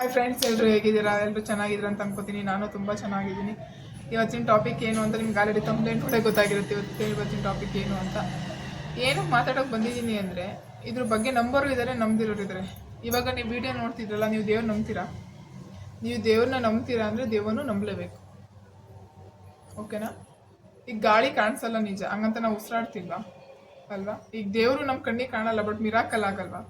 Hi friends, ಎಲ್ಲರೂ ಹೇಗಿದ್ದೀರಾ? ಎಲ್ಲರೂ ಚೆನ್ನಾಗಿದ್ದೀರಾ ಅಂತ ಅನ್ಕೋತೀನಿ. ನಾನು ತುಂಬ ಚೆನ್ನಾಗಿದ್ದೀನಿ. ಇವತ್ತಿನ ಟಾಪಿಕ್ ಏನು ಅಂತ ನಿಮ್ಗೆ ಆಲ್ರೆಡಿ ಕಂಪ್ಲೇಂಟ್ ಕೂಡ ಗೊತ್ತಾಗಿರುತ್ತೆ. ಇವತ್ತಿನ ಟಾಪಿಕ್ ಏನು ಅಂತ ಏನಕ್ಕೆ ಮಾತಾಡೋಕೆ ಬಂದಿದ್ದೀನಿ ಅಂದರೆ, ಇದ್ರ ಬಗ್ಗೆ ನಂಬೋರು ಇದ್ದಾರೆ, ನಂಬ್ದಿರೋರು ಇದ್ದಾರೆ. ಇವಾಗ ನೀವು ವಿಡಿಯೋ ನೋಡ್ತಿದ್ರಲ್ಲ, ನೀವು ದೇವ್ರು ನಂಬ್ತೀರಾ? ನೀವು ದೇವ್ರನ್ನ ನಂಬ್ತೀರಾ ಅಂದರೆ ದೇವರನ್ನು ನಂಬಲೇಬೇಕು, ಓಕೆನಾ? ಈಗ ಗಾಳಿ ಕಾಣಿಸಲ್ಲ ನಿಜ, ಹಂಗಂತ ನಾವು ಉಸಿರಾಡ್ತಿಲ್ವಾ ಅಲ್ವಾ? ಈಗ ದೇವರು ನಮ್ಮ ಕಣ್ಣಿಗೆ ಕಾಣಲ್ಲ, ಬಟ್ ಮಿರಾಕಲ್ ಆಗಲ್ವಾ?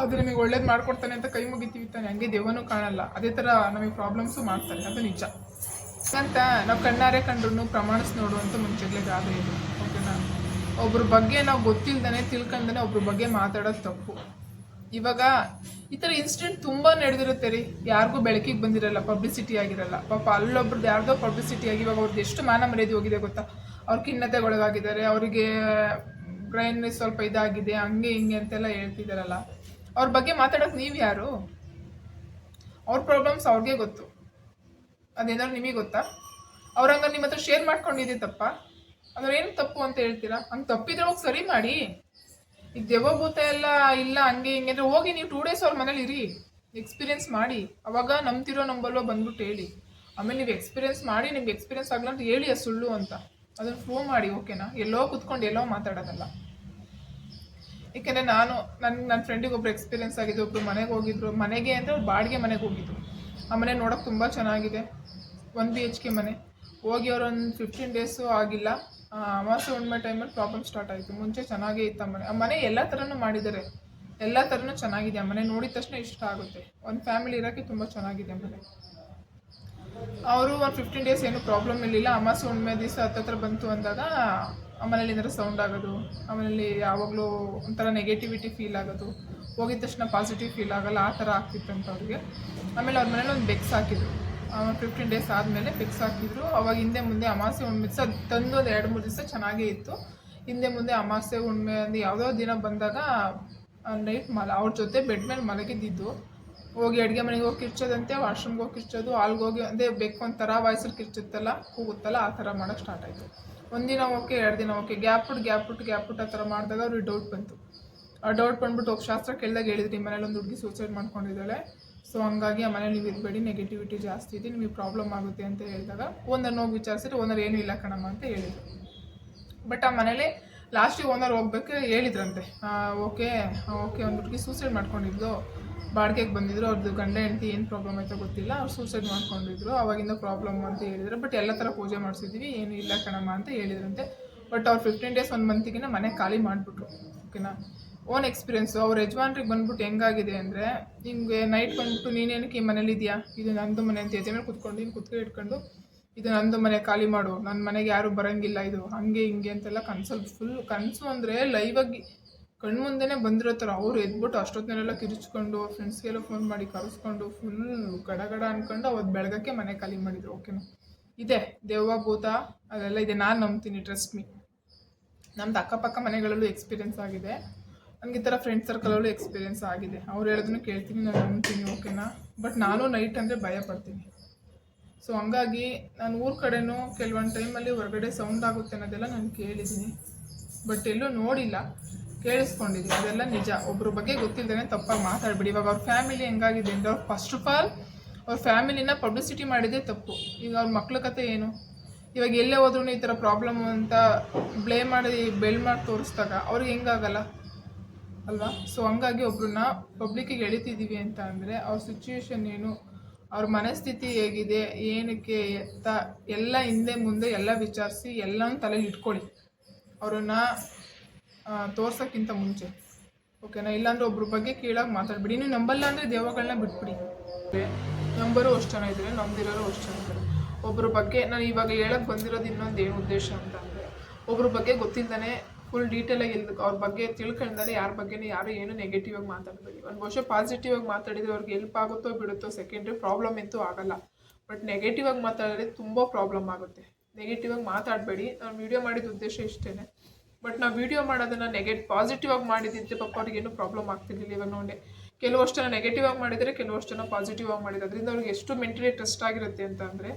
ಅದು ನಮಗೆ ಒಳ್ಳೇದು ಮಾಡ್ಕೊಡ್ತಾನೆ ಅಂತ ಕೈ ಮುಗಿತೀವಿ ತಾನೆ, ಹಂಗೆ ದೇವನೂ ಕಾಣಲ್ಲ. ಅದೇ ಥರ ನಮಗೆ ಪ್ರಾಬ್ಲಮ್ಸು ಮಾಡ್ತಾರೆ, ಅದು ನಿಜ. ಅಂತ ನಾವು ಕಣ್ಣಾರೆ ಕಂಡ್ರು ಪ್ರಮಾಣಿಸಿ ನೋಡುವಂಥ ಮುಂಚೆಗಳೇ ಗಾದೆ ಇದು, ಓಕೆನಾ? ಒಬ್ರ ಬಗ್ಗೆ ನಾವು ಗೊತ್ತಿಲ್ದೇ ತಿಳ್ಕೊಂಡೇ ಒಬ್ರ ಬಗ್ಗೆ ಮಾತಾಡೋದು ತಪ್ಪು. ಇವಾಗ ಈ ಥರ ಇನ್ಸಿಡೆಂಟ್ ತುಂಬ ನಡೆದಿರುತ್ತೆ ರೀ, ಯಾರಿಗೂ ಬೆಳಕಿಗೆ ಬಂದಿರಲ್ಲ, ಪಬ್ಲಿಸಿಟಿ ಆಗಿರಲ್ಲ. ಪಾಪ ಅಲ್ಲೊಬ್ರದ್ದು ಯಾರ್ದೋ ಪಬ್ಲಿಸಿಟಿ ಆಗಿ ಇವಾಗ ಅವ್ರದ್ದು ಎಷ್ಟು ಮಾನ ಮರ್ಯಾದೆ ಹೋಗಿದೆ ಗೊತ್ತಾ? ಅವ್ರ ಖಿನ್ನತೆಗೊಳಗಾಗಿದ್ದಾರೆ, ಅವರಿಗೆ ಬ್ರೈನ್ ಸ್ವಲ್ಪ ಇದಾಗಿದೆ, ಹಂಗೆ ಹಿಂಗೆ ಅಂತೆಲ್ಲ ಹೇಳ್ತಿದ್ದಾರಲ್ಲ. ಅವ್ರ ಬಗ್ಗೆ ಮಾತಾಡೋಕೆ ನೀವು ಯಾರು? ಅವ್ರ ಪ್ರಾಬ್ಲಮ್ಸ್ ಅವ್ರಿಗೆ ಗೊತ್ತು, ಅದೇನಾದ್ರು ನಿಮಗೆ ಗೊತ್ತಾ? ಅವ್ರಂಗ ನಿಮ್ಮ ಹತ್ರ ಶೇರ್ ಮಾಡ್ಕೊಂಡಿದ್ದೆ ತಪ್ಪ? ಅದ್ರ ಏನು ತಪ್ಪು ಅಂತ ಹೇಳ್ತೀರಾ? ಹಂಗೆ ತಪ್ಪಿದ್ರೆ ಹೋಗಿ ಸರಿ ಮಾಡಿ. ಈಗ ದೇವಭೂತ ಎಲ್ಲ ಇಲ್ಲ ಹಂಗೆ ಹಿಂಗೆ ಅಂದ್ರೆ ಹೋಗಿ ನೀವು 2 days ಅವ್ರ ಮನೇಲಿ ಇರಿ, ಎಕ್ಸ್ಪೀರಿಯನ್ಸ್ ಮಾಡಿ. ಅವಾಗ ನಂಬ್ತಿರೋ ನಂಬಲ್ವೋ ಬಂದ್ಬಿಟ್ಟು ಹೇಳಿ. ಆಮೇಲೆ ನೀವು ಎಕ್ಸ್ಪೀರಿಯನ್ಸ್ ಮಾಡಿ, ನಿಮ್ಗೆ ಎಕ್ಸ್ಪೀರಿಯನ್ಸ್ ಆಗಲ್ಲ ಅಂತ ಹೇಳಿ ಅದು ಸುಳ್ಳು ಅಂತ, ಅದನ್ನು ಪ್ರೂವ್ ಮಾಡಿ, ಓಕೆನಾ? ಎಲ್ಲೋ ಕುತ್ಕೊಂಡು ಎಲ್ಲೋ ಮಾತಾಡೋದಲ್ಲ. ಏಕೆಂದರೆ ನನ್ನ ಫ್ರೆಂಡಿಗೆ ಒಬ್ರು ಎಕ್ಸ್ಪೀರಿಯನ್ಸ್ ಆಗಿದೆ. ಒಬ್ರು ಮನೆಗೆ ಹೋಗಿದ್ರು, ಮನೆಗೆ ಅಂದರೆ ಅವ್ರು ಬಾಡಿಗೆ ಮನೆಗೆ ಹೋಗಿದ್ರು. ಆ ಮನೆ ನೋಡೋಕೆ ತುಂಬ ಚೆನ್ನಾಗಿದೆ, 1 BHK ಮನೆ. ಹೋಗಿ ಅವ್ರು ಒಂದು 15 days ಆಗಿಲ್ಲ, ಅಮಾವಾಸ್ಯೆ ಹುಣ್ಣಿಮೆ ಟೈಮಲ್ಲಿ ಪ್ರಾಬ್ಲಮ್ ಸ್ಟಾರ್ಟ್ ಆಯಿತು. ಮುಂಚೆ ಚೆನ್ನಾಗೇ ಇತ್ತು ಆ ಮನೆ ಎಲ್ಲ ಥರನೂ ಮಾಡಿದ್ದಾರೆ, ಎಲ್ಲ ಥರನೂ ಚೆನ್ನಾಗಿದೆ. ಆ ಮನೆ ನೋಡಿದ ತಕ್ಷಣ ಇಷ್ಟ ಆಗುತ್ತೆ. ಒಂದು ಫ್ಯಾಮಿಲಿ ಇರೋಕ್ಕೆ ತುಂಬ ಚೆನ್ನಾಗಿದೆ ಆ ಮನೆ. ಅವರು ಒಂದು 15 days ಏನೂ ಪ್ರಾಬ್ಲಮ್ ಇರಲಿಲ್ಲ. ಅಮಾವಾಸ್ಯೆ ಹುಣ್ಣಿಮೆ ದಿವಸ ಹತ್ತತ್ರ ಬಂತು ಅಂದಾಗ ಆಮೇಲೆ ಏನಾದ್ರು ಸೌಂಡ್ ಆಗೋದು, ಆಮೇಲೆ ಯಾವಾಗಲೂ ಒಂಥರ ನೆಗೆಟಿವಿಟಿ ಫೀಲ್ ಆಗೋದು, ಹೋಗಿದ ತಕ್ಷಣ ಪಾಸಿಟಿವ್ ಫೀಲ್ ಆಗೋಲ್ಲ, ಆ ಥರ ಆಗ್ತಿತ್ತಂತ ಅವ್ರಿಗೆ. ಆಮೇಲೆ ಅವ್ರ ಮನೇಲಿ ಒಂದು ಬೆಕ್ಸ್ ಹಾಕಿದ್ರು. 15 days ಆದಮೇಲೆ ಬೆಕ್ಸ್ ಹಾಕಿದ್ರು. ಅವಾಗ ಹಿಂದೆ ಮುಂದೆ ಅಮಾವಾಸ್ಯೆ ಹುಣ್ಣಿಮೆ ದಿವಸ ತಂದು ಒಂದು 2-3 ದಿವಸ ಚೆನ್ನಾಗೇ ಇತ್ತು. ಹಿಂದೆ ಮುಂದೆ ಅಮಾವಾಸ್ಯೆ ಹುಣ್ಣಿಮೆ ಅಂದ್ರೆ ಯಾವುದೋ ದಿನ ಬಂದಾಗ ನೈಟ್ ಅವ್ರ ಜೊತೆ ಬೆಡ್ ಮೇಲೆ ಮಲಗಿದ್ದು. ಹೋಗಿ ಅಡುಗೆ ಮನೆಗೆ ಹೋಗಿ ಕಿರ್ಚೋದಂತೆ, ವಾಶ್ರೂಮ್ಗೆ ಹೋಗಿ ಕಿರ್ಚೋದು, ಹಾಲ್ಗೆ ಹೋಗಿ ಅಂದರೆ ಬೇಕು ಒಂಥರ ವಾಯ್ಸಲ್ಲಿ ಕಿರ್ಚುತ್ತಲ್ಲ, ಕೂಗುತ್ತಲ್ಲ, ಆ ಥರ ಮಾಡೋಕ್ಕೆ ಸ್ಟಾರ್ಟ್ ಆಯಿತು. ಒಂದಿನ ಓಕೆ, 2 ದಿನ ಓಕೆ, ಗ್ಯಾಪ್ ಆ ಥರ ಮಾಡಿದಾಗ ಅವ್ರಿಗೆ ಡೌಟ್ ಬಂತು. ಆ ಡೌಟ್ ಬಂದ್ಬಿಟ್ಟು ಹೋಗಿ ಶಾಸ್ತ್ರ ಕೇಳಿದಾಗ ಹೇಳಿದ್ರಿ, ಮನೇಲಿ ಒಂದು ಹುಡುಗಿ ಸೂಸೈಡ್ ಮಾಡ್ಕೊಂಡಿದ್ದಾಳೆ, ಸೊ ಹಂಗಾಗಿ ಆ ಮನೇಲಿ ನೀವು ಇರಬೇಡಿ, ನೆಗೆಟಿವಿಟಿ ಜಾಸ್ತಿ ಇದೆ, ನಿಮಗೆ ಪ್ರಾಬ್ಲಮ್ ಆಗುತ್ತೆ ಅಂತ ಹೇಳಿದಾಗ ಓನರ್ನ ಹೋಗಿ ವಿಚಾರಿಸಿದ್ರೆ ಓನರ್ ಏನೂ ಇಲ್ಲ ಕಣಮ್ಮ ಅಂತ ಹೇಳಿದರು. ಬಟ್ ಆ ಮನೇಲಿ ಲಾಸ್ಟಿಗೆ ಓನರ್ ಹೋಗ್ಬೇಕು ಹೇಳಿದ್ರಂತೆ. ಓಕೆ ಒಂದು ಹುಡುಗಿ ಸೂಸೈಡ್ ಮಾಡ್ಕೊಂಡಿದ್ಲು, ಬಾಡಿಗೆಗೆ ಬಂದಿದ್ರು, ಅವ್ರದ್ದು ಗಂಡ ಹೆಂಡತಿ ಏನು ಪ್ರಾಬ್ಲಮ್ ಆಯ್ತೋ ಗೊತ್ತಿಲ್ಲ, ಅವ್ರು ಸೂಸೈಡ್ ಮಾಡ್ಕೊಂಡಿದ್ರು, ಅವಾಗಿಂದ ಪ್ರಾಬ್ಲಮ್ ಅಂತ ಹೇಳಿದ್ರು. ಬಟ್ ಎಲ್ಲ ಥರ ಪೂಜೆ ಮಾಡಿಸಿದ್ವಿ, ಏನು ಇಲ್ಲ ಕಣಮ್ಮ ಅಂತ ಹೇಳಿದ್ರಂತೆ. ಬಟ್ ಅವ್ರು 15 days 1 monthಗಿನ ಮನೆ ಖಾಲಿ ಮಾಡಿಬಿಟ್ರು, ಓಕೆನಾ? Own experience. ಅವ್ರ ಯಜಮಾನ್ರಿಗೆ ಬಂದ್ಬಿಟ್ಟು ಹೆಂಗಾಗಿದೆ ಅಂದರೆ, ನಿಮಗೆ ನೈಟ್ ಬಂದ್ಬಿಟ್ಟು ನೀನೇನಕ್ಕೆ ಈ ಮನೇಲಿ ಇದೆಯಾ, ಇದು ನಂದು ಮನೆ ಅಂತ ಎದೆ ಮೇಲೆ ಕುತ್ಕೊಂಡು ಇಟ್ಕೊಂಡು ಇದು ನಂದು ಮನೆ, ಖಾಲಿ ಮಾಡು, ನನ್ನ ಮನೆಗೆ ಯಾರೂ ಬರೋಂಗಿಲ್ಲ, ಇದು ಹಂಗೆ ಹಿಂಗೆ ಅಂತೆಲ್ಲ ಕನ್ಸಲ್ಲಿ ಫುಲ್ ಕನಸು ಅಂದರೆ ಲೈವಾಗಿ ಕಣ್ಣು ಮುಂದೆನೇ ಬಂದಿರೋ ಥರ. ಅವ್ರು ಎದ್ಬಿಟ್ಟು ಅಷ್ಟೊತ್ತಿನೆಲ್ಲ ಕಿರಿಚ್ಕೊಂಡು ಫ್ರೆಂಡ್ಸ್ಗೆಲ್ಲ ಫೋನ್ ಮಾಡಿ ಕರೆಸ್ಕೊಂಡು ಫುಲ್ ಗಡಗಡ ಅಂದ್ಕೊಂಡು ಅವತ್ತು ಬೆಳಗಕ್ಕೆ ಮನೆ ಖಾಲಿ ಮಾಡಿದರು, ಓಕೆನಾ? ಇದೆ ದೆವ್ವ ಭೂತ ಅದೆಲ್ಲ ಇದೆ, ನಾನು ನಂಬ್ತೀನಿ, ಟ್ರಸ್ಟ್ ಮೀ. ನಮ್ದು ಅಕ್ಕಪಕ್ಕ ಮನೆಗಳಲ್ಲೂ ಎಕ್ಸ್ಪೀರಿಯೆನ್ಸ್ ಆಗಿದೆ, ನನಗೆ ಈ ಥರ ಫ್ರೆಂಡ್ ಸರ್ಕಲಲ್ಲೂ ಎಕ್ಸ್ಪೀರಿಯೆನ್ಸ್ ಆಗಿದೆ. ಅವ್ರು ಹೇಳೋದನ್ನು ಕೇಳ್ತೀನಿ, ನಾನು ನಂಬ್ತೀನಿ, ಓಕೆನಾ? ಬಟ್ ನಾನು ನೈಟ್ ಅಂದರೆ ಭಯ ಪಡ್ತೀನಿ. ಸೊ ಹಂಗಾಗಿ ನಾನು ಊರ ಕಡೆನೂ ಕೆಲವೊಂದು ಟೈಮಲ್ಲಿ ಹೊರಗಡೆ ಸೌಂಡ್ ಆಗುತ್ತೆ ಅನ್ನೋದೆಲ್ಲ ನಾನು ಕೇಳಿದ್ದೀನಿ, ಬಟ್ ಎಲ್ಲೂ ನೋಡಿಲ್ಲ, ಕೇಳಿಸ್ಕೊಂಡಿದ್ದೀನಿ. ಅದೆಲ್ಲ ನಿಜ. ಒಬ್ಬರ ಬಗ್ಗೆ ಗೊತ್ತಿಲ್ಲದೇ ತಪ್ಪಾಗಿ ಮಾತಾಡ್ಬಿಡಿ. ಇವಾಗ ಅವ್ರ ಫ್ಯಾಮಿಲಿ ಹೆಂಗಾಗಿದೆ ಅಂದರೆ, ಅವ್ರು ಫಸ್ಟ್ ಆಫ್ ಆಲ್ ಅವ್ರ ಫ್ಯಾಮಿಲಿನ ಪಬ್ಲಿಸಿಟಿ ಮಾಡಿದ್ದೇ ತಪ್ಪು. ಈಗ ಅವ್ರ ಮಕ್ಳ ಕತೆ ಏನು? ಇವಾಗ ಎಲ್ಲೇ ಹೋದ್ರೂ ಈ ಥರ ಪ್ರಾಬ್ಲಮ್ ಅಂತ ಬ್ಲೇಮ್ ಮಾಡಿ ಮಾಡಿ ತೋರಿಸ್ದಾಗ ಅವ್ರಿಗೆ ಹೆಂಗಾಗಲ್ಲ ಅಲ್ವಾ? ಸೊ ಹಂಗಾಗಿ ಒಬ್ರನ್ನ ಪಬ್ಲಿಕ್ಕಿಗೆ ಎಳಿತಿದ್ದೀವಿ ಅಂತ ಅಂದರೆ ಅವ್ರ ಸಿಚುವೇಶನ್ ಏನು, ಅವ್ರ ಮನಸ್ಥಿತಿ ಹೇಗಿದೆ, ಏನಕ್ಕೆ ಎತ್ತ ಎಲ್ಲ ಹಿಂದೆ ಮುಂದೆ ಎಲ್ಲ ವಿಚಾರಿಸಿ ಎಲ್ಲನೂ ತಲೆಯಲ್ಲಿ ಇಟ್ಕೊಳ್ಳಿ, ಅವ್ರನ್ನ ತೋರ್ಸೋಕ್ಕಿಂತ ಮುಂಚೆ, ಓಕೆನಾ? ಇಲ್ಲಾಂದರೆ ಒಬ್ರ ಬಗ್ಗೆ ಕೀಳಾಗಿ ಮಾತಾಡ್ಬಿಡಿ. ನೀವು ನಂಬಲ್ಲ ಅಂದರೆ ದೇವಗಳನ್ನ ಬಿಟ್ಬಿಡಿ. ನಂಬರು ಅಷ್ಟು ಜನ ಇದ್ದಾರೆ, ನಂಬಿರೋರು ಅಷ್ಟು ಜನ ಇದ್ದಾರೆ. ಒಬ್ಬರ ಬಗ್ಗೆ ನಾನು ಇವಾಗ ಹೇಳಕ್ಕೆ ಬಂದಿರೋದು ಇನ್ನೊಂದು ಏನು ಉದ್ದೇಶ ಅಂತ ಅಂದರೆ, ಒಬ್ರ ಬಗ್ಗೆ ಗೊತ್ತಿಲ್ಲದೇ ಫುಲ್ ಡೀಟೇಲಾಗಿ ಅವ್ರ ಬಗ್ಗೆ ತಿಳ್ಕೊಂಡ್ರೆ ಯಾರ ಬಗ್ಗೆನೇ ಯಾರು ಏನು ನೆಗೆಟಿವ್ ಆಗಿ ಮಾತಾಡಬೇಡಿ. ಒಂದು ವರ್ಷ ಪಾಸಿಟಿವ್ ಆಗಿ ಮಾತಾಡಿದರೆ ಅವ್ರಿಗೆ ಹೆಲ್ಪ್ ಆಗುತ್ತೋ ಬಿಡುತ್ತೋ ಸೆಕೆಂಡ್ರಿ, ಪ್ರಾಬ್ಲಮ್ ಅಂತೂ ಆಗಲ್ಲ. ಬಟ್ ನೆಗೆಟಿವ್ ಆಗಿ ಮಾತಾಡಿದ್ರೆ ತುಂಬ ಪ್ರಾಬ್ಲಮ್ ಆಗುತ್ತೆ. ನೆಗೆಟಿವ್ ಆಗಿ ಮಾತಾಡಬೇಡಿ. ನಾನು ವೀಡಿಯೋ ಮಾಡಿದ ಉದ್ದೇಶ ಇಷ್ಟೇ. ಬಟ್ ನಾವು ವೀಡಿಯೋ ಮಾಡೋದನ್ನು ಪಾಸಿಟಿವ್ ಆಗಿ ಮಾಡಿದ್ದಿದ್ದರೆ ಪಾಪ ಅವ್ರಿಗೇನು ಪ್ರಾಬ್ಲಮ್ ಆಗ್ತಿರ್ಲಿಲ್ಲ. ಇವಾಗ ನೋಡಿ, ಕೆಲವಷ್ಟು ಜನ ನೆಗೆಟಿವ್ ಆಗಿ ಮಾಡಿದರೆ, ಕೆಲವಷ್ಟು ಜನ ಪಾಸಿಟಿವ್ ಆಗಿ ಮಾಡಿದ್ದಾರೆ. ಅದರಿಂದ ಅವ್ರಿಗೆ ಎಷ್ಟು ಮೆಂಟಲಿ ಟ್ರಸ್ಟ್ ಆಗಿರುತ್ತೆ ಅಂತ ಅಂದರೆ,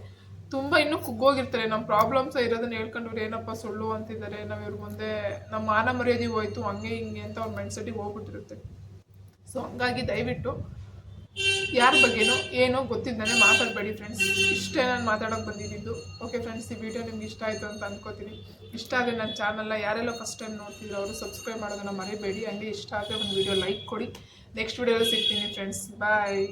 ತುಂಬ ಇನ್ನೂ ಕುಗ್ಗೋಗಿರ್ತಾರೆ. ನಮ್ಮ ಪ್ರಾಬ್ಲಮ್ಸ್ ಇರೋದನ್ನ ಹೇಳ್ಕೊಂಡು ಏನಪ್ಪ ಸುಳ್ಳು ಅಂತಿದ್ದಾರೆ, ನಾವು ಇವ್ರ ಮುಂದೆ ನಮ್ಮ ಮಾನ ಮರ್ಯಾದೆ ಹೋಯ್ತು, ಹಂಗೆ ಹಿಂಗೆ ಅಂತ ಅವ್ರ ಮೈಂಡ್ಸೆಟ್ಟಿಗೆ ಹೋಗ್ಬಿಟ್ಟಿರುತ್ತೆ. ಸೊ ಹಂಗಾಗಿ ದಯವಿಟ್ಟು ಯಾರ ಬಗ್ಗೆನೂ ಏನೋ ಗೊತ್ತಿದ್ದಾನೆ ಮಾತಾಡಬೇಡಿ ಫ್ರೆಂಡ್ಸ್. ಇಷ್ಟೇ ನಾನು ಮಾತಾಡೋಕೆ ಬಂದಿದ್ದು. ಓಕೆ ಫ್ರೆಂಡ್ಸ್, ಈ ವಿಡಿಯೋ ನಿಮ್ಗೆ ಇಷ್ಟ ಆಯಿತು ಅಂತ ಅಂದ್ಕೋತೀನಿ. ಇಷ್ಟ ಆದರೆ ನನ್ನ ಚಾನಲ್ನ ಯಾರೆಲ್ಲ ಫಸ್ಟ್ ಟೈಮ್ ನೋಡ್ತಿದ್ರು ಅವರು ಸಬ್ಸ್ಕ್ರೈಬ್ ಮಾಡೋದನ್ನು ಮರಿಬೇಡಿ. ಹಂಗೆ ಇಷ್ಟ ಆದರೆ ಒಂದು ವಿಡಿಯೋ ಲೈಕ್ ಕೊಡಿ. ನೆಕ್ಸ್ಟ್ ವಿಡಿಯೋದಲ್ಲಿ ಸಿಗ್ತೀನಿ ಫ್ರೆಂಡ್ಸ್. ಬಾಯ್.